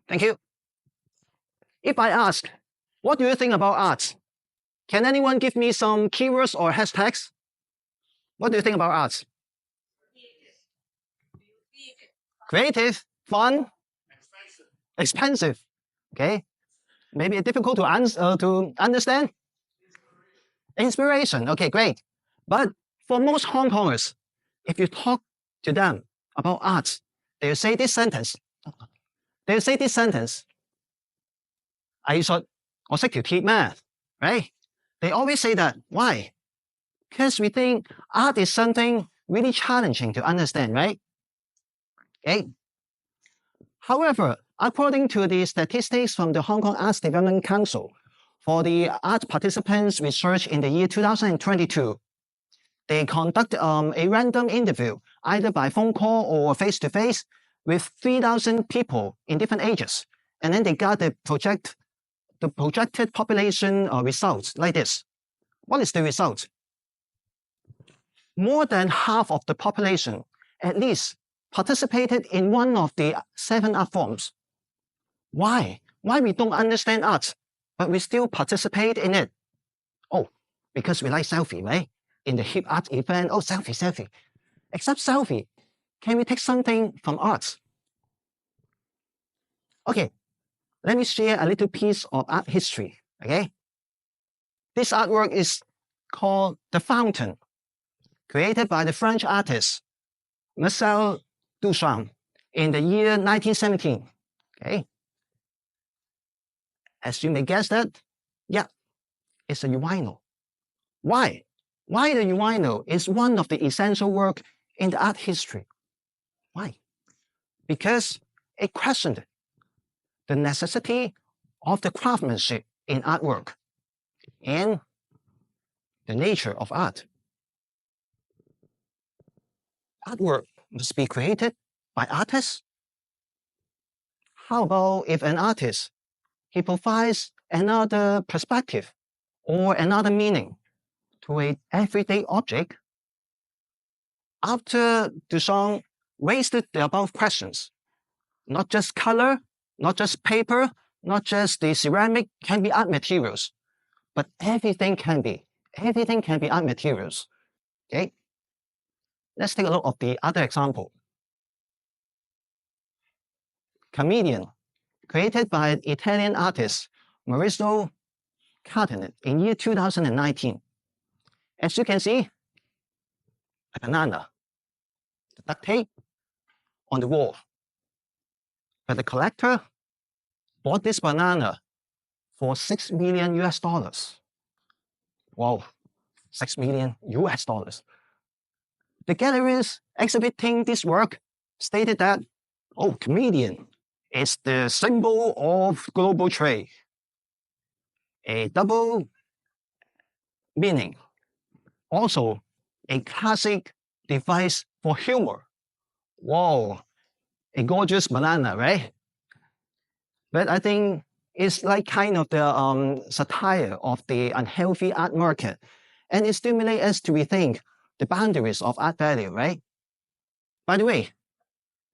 Thank you. If I ask, what do you think about arts? Can anyone give me some keywords or hashtags? What do you think about arts? Creative, fun, expensive. Okay, maybe difficult to understand. Inspiration. Okay, great. But for most Hong Kongers, if you talk to them about arts, they'll say this sentence. 藝術我識條鐵咩 Right? They always say that. Why? Because we think art is something really challenging to understand, right? Okay. However, according to the statistics from the Hong Kong Arts Development Council, for the art participants research in the year 2022, they conduct a random interview, either by phone call or face-to-face, with 3,000 people in different ages. And then they got the projected population results like this. What is the result? More than half of the population, at least, participated in one of the 7 art forms. Why? Why we don't understand art, but we still participate in it? Oh, because we like selfie, right? In the hip art event, oh, selfie. Except selfie, can we take something from art? Okay, let me share a little piece of art history, okay? This artwork is called The Fountain, created by the French artist Marcel Duchamp in the year 1917, okay? As you may guess that, yeah, it's a urinal. Why? Why the urinal is one of the essential work in the art history? Why? Because it questioned the necessity of the craftsmanship in artwork and the nature of art. Artwork must be created by artists. How about if an artist, he provides another perspective or another meaning to an everyday object? After Duchamp raised the above questions, not just color, not just paper, not just the ceramic can be art materials, but everything can be art materials. Okay? Let's take a look at the other example. Comedian, created by Italian artist Maurizio Cattelan in year 2019. As you can see, a banana, the duct tape on the wall. But the collector bought this banana for $6 million US. Wow, $6 million US. The galleries exhibiting this work stated that, oh, comedian is the symbol of global trade. A double meaning. Also, a classic device for humor. Wow, a gorgeous banana, right? But I think it's like kind of the satire of the unhealthy art market. And it stimulates us to rethink the boundaries of art value, right? By the way,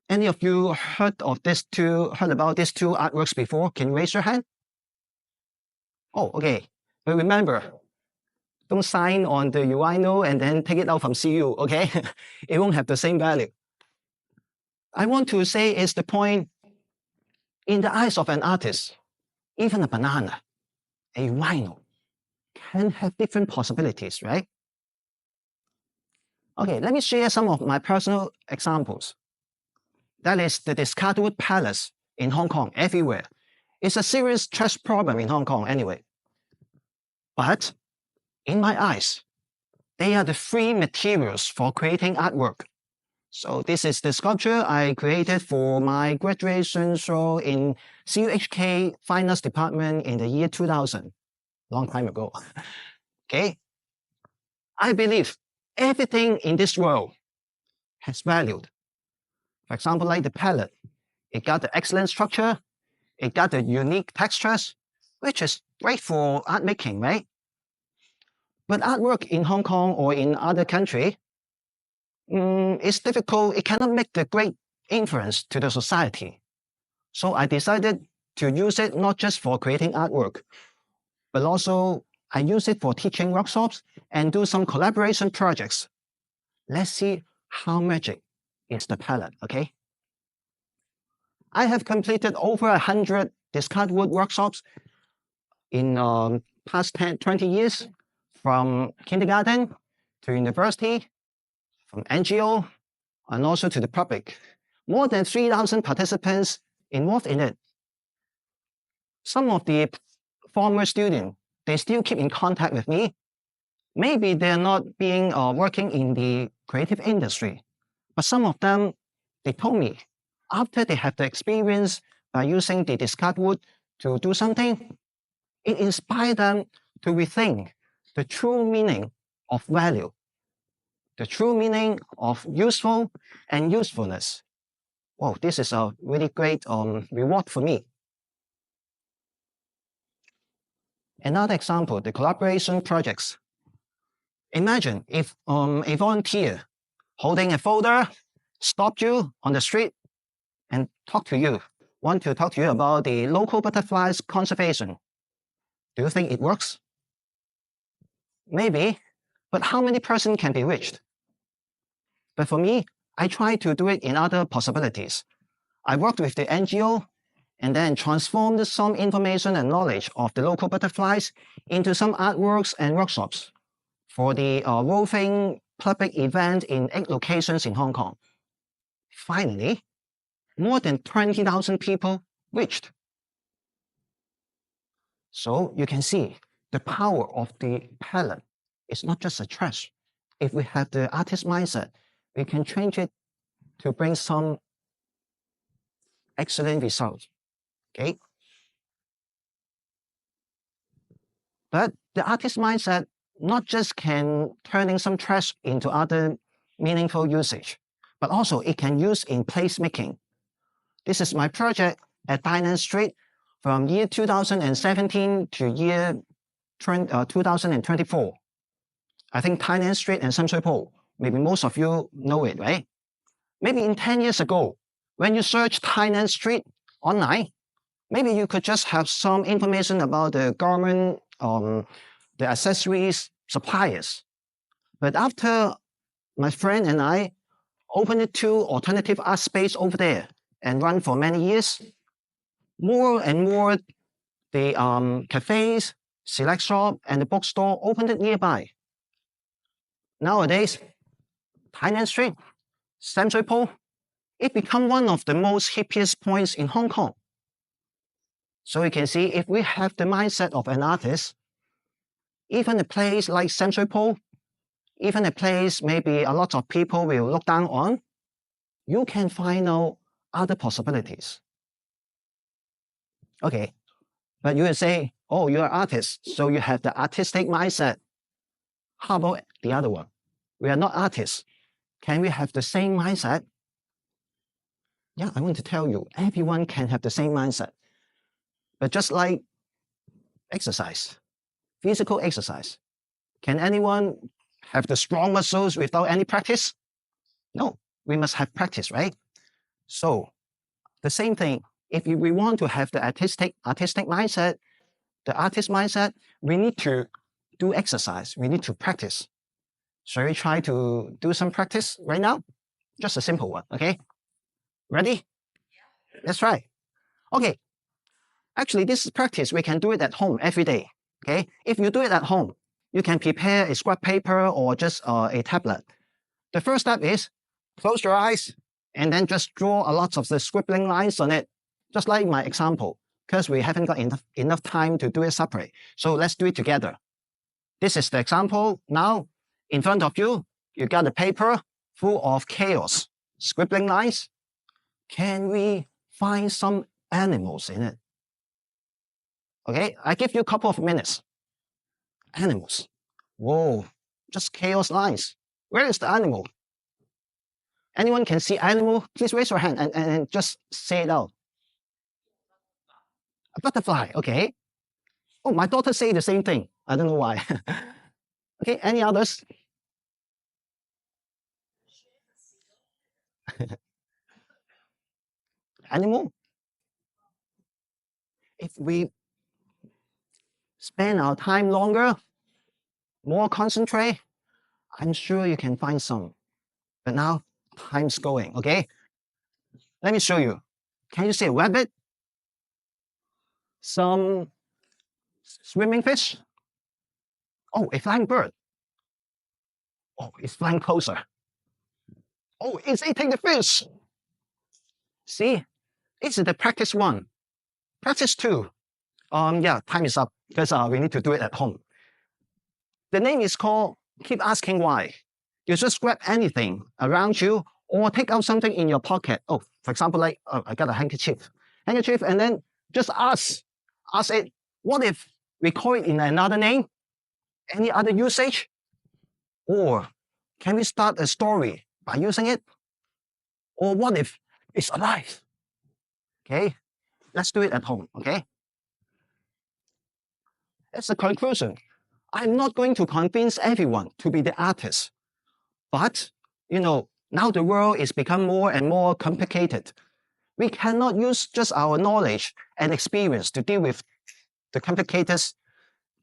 any of you heard about these two artworks before? Can you raise your hand? Oh, okay. But remember, don't sign on the urinal and then take it out from CU, okay? It won't have the same value. I want to say is the point, in the eyes of an artist, even a banana, a urinal, can have different possibilities, right? Okay, let me share some of my personal examples. That is the discarded wood palace in Hong Kong, everywhere. It's a serious trash problem in Hong Kong anyway. But in my eyes, they are the free materials for creating artwork. So this is the sculpture I created for my graduation show in TEDxCUHK Finance Department in the year 2000, long time ago. Okay? I believe everything in this world has value. For example, like the palette, it got the excellent structure, it got the unique textures, which is great for art making, right? But artwork in Hong Kong or in other country, it's difficult. It cannot make the great influence to the society. So I decided to use it not just for creating artwork, but also I use it for teaching workshops and do some collaboration projects. Let's see how magic is the palette, okay? I have completed over 100 discard wood workshops in past 10, 20 years, from kindergarten to university, from NGO, and also to the public. More than 3,000 participants involved in it. Some of the former students, they still keep in contact with me. Maybe they're not working in the creative industry, but some of them, they told me after they have the experience by using the discard wood to do something, it inspired them to rethink the true meaning of value, the true meaning of useful and usefulness. Wow, this is a really great reward for me. Another example, the collaboration projects. Imagine if a volunteer holding a folder stopped you on the street and want to talk to you about the local butterflies conservation. Do you think it works? Maybe, but how many persons can be reached? But for me, I try to do it in other possibilities. I worked with the NGO and then transformed some information and knowledge of the local butterflies into some artworks and workshops for the roving public event in 8 locations in Hong Kong. Finally, more than 20,000 people reached. So you can see the power of the palette is not just a trash. If we have the artist mindset, we can change it to bring some excellent results. Okay? But the artist mindset not just can turning some trash into other meaningful usage, but also it can use in placemaking. This is my project at Tainan Street from year 2017 to year 2024. I think Tainan Street and Shan Shui Po, maybe most of you know it, right? Maybe in 10 years ago, when you search Tainan Street online, maybe you could just have some information about the garment, the accessories, suppliers. But after my friend and I opened 2 alternative art space over there and run for many years, more and more the cafes, select shop, and the bookstore opened it nearby. Nowadays, Tainan Street, Shan Shui Po, it become one of the most hippiest points in Hong Kong. So you can see if we have the mindset of an artist, even a place like Shan Shui Po, even a place maybe a lot of people will look down on, you can find out other possibilities. Okay, but you will say, oh, you're an artist, so you have the artistic mindset. How about the other one? We are not artists. Can we have the same mindset? Yeah, I want to tell you, everyone can have the same mindset. But just like exercise, physical exercise, can anyone have the strong muscles without any practice? No, we must have practice, right? So the same thing, if we want to have the artistic mindset, the artist mindset, we need to do exercise. We need to practice. Shall we try to do some practice right now? Just a simple one, okay? Ready? Let's try. Okay. Actually, this practice, we can do it at home every day, okay? If you do it at home, you can prepare a scrap paper or just a tablet. The first step is close your eyes and then just draw a lot of the scribbling lines on it, just like my example, because we haven't got enough time to do it separate. So let's do it together. This is the example. Now, in front of you, you got a paper full of chaos, scribbling lines. Can we find some animals in it? Okay, I give you a couple of minutes. Animals. Whoa, just chaos lines. Where is the animal? Anyone can see animal? Please raise your hand and just say it out. A butterfly, okay. Oh, my daughter say the same thing. I don't know why. Okay, any others? Animal? If we spend our time longer, more concentrate, I'm sure you can find some. But now, time's going, okay? Let me show you. Can you see a rabbit? Some swimming fish? Oh, a flying bird. Oh, it's flying closer. Oh, it's eating the fish. See, this is the practice one. Practice two. Yeah, time is up because we need to do it at home. The name is called Keep Asking Why. You just grab anything around you or take out something in your pocket. Oh, for example, like I got a handkerchief, and then just ask it, what if we call it in another name? Any other usage? Or can we start a story by using it? Or what if it's alive? Okay, let's do it at home, okay? As a conclusion, I'm not going to convince everyone to be the artist. But, now the world is become more and more complicated. We cannot use just our knowledge and experience to deal with the complicated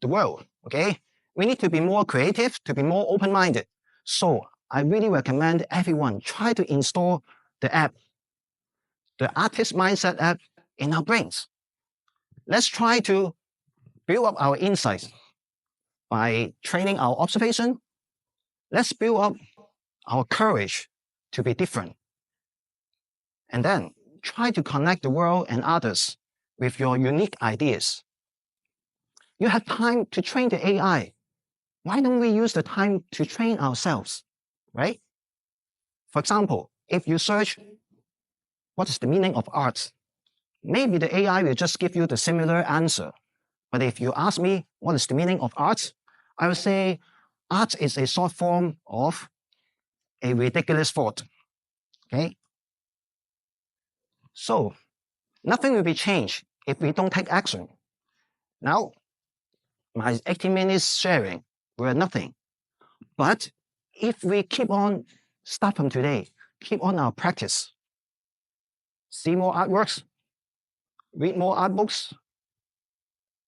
the world, okay? We need to be more creative, to be more open-minded. So I really recommend everyone try to install the app, the Artist Mindset app in our brains. Let's try to build up our insights by training our observation. Let's build up our courage to be different. And then try to connect the world and others with your unique ideas. You have time to train the AI. Why don't we use the time to train ourselves, right? For example, if you search, what is the meaning of art? Maybe the AI will just give you the similar answer. But if you ask me, what is the meaning of art? I will say, art is a short form of a ridiculous thought, okay? So, nothing will be changed if we don't take action. Now, my 18 minutes sharing were nothing. But if we keep on, start from today, keep on our practice, see more artworks, read more art books,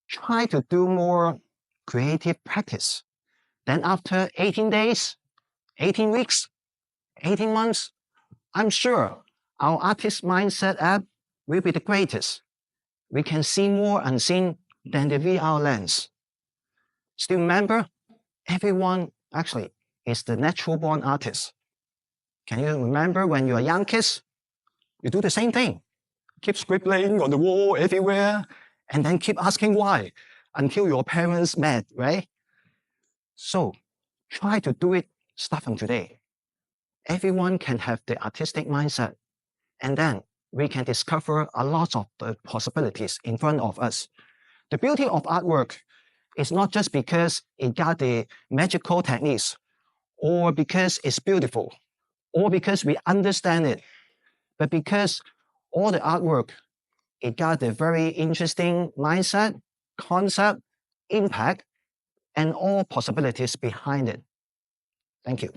try to do more creative practice. Then after 18 days, 18 weeks, 18 months, I'm sure our Artist Mindset app will be the greatest. We can see more unseen than the VR lens. Still remember, everyone actually is the natural born artist. Can you remember when you were young kids? You do the same thing. Keep scribbling on the wall everywhere, and then keep asking why until your parents mad, right? So try to do it start from today. Everyone can have the artistic mindset, and then we can discover a lot of the possibilities in front of us. The beauty of artwork is not just because it got the magical techniques, or because it's beautiful, or because we understand it, but because all the artwork, it got a very interesting mindset, concept, impact, and all possibilities behind it. Thank you.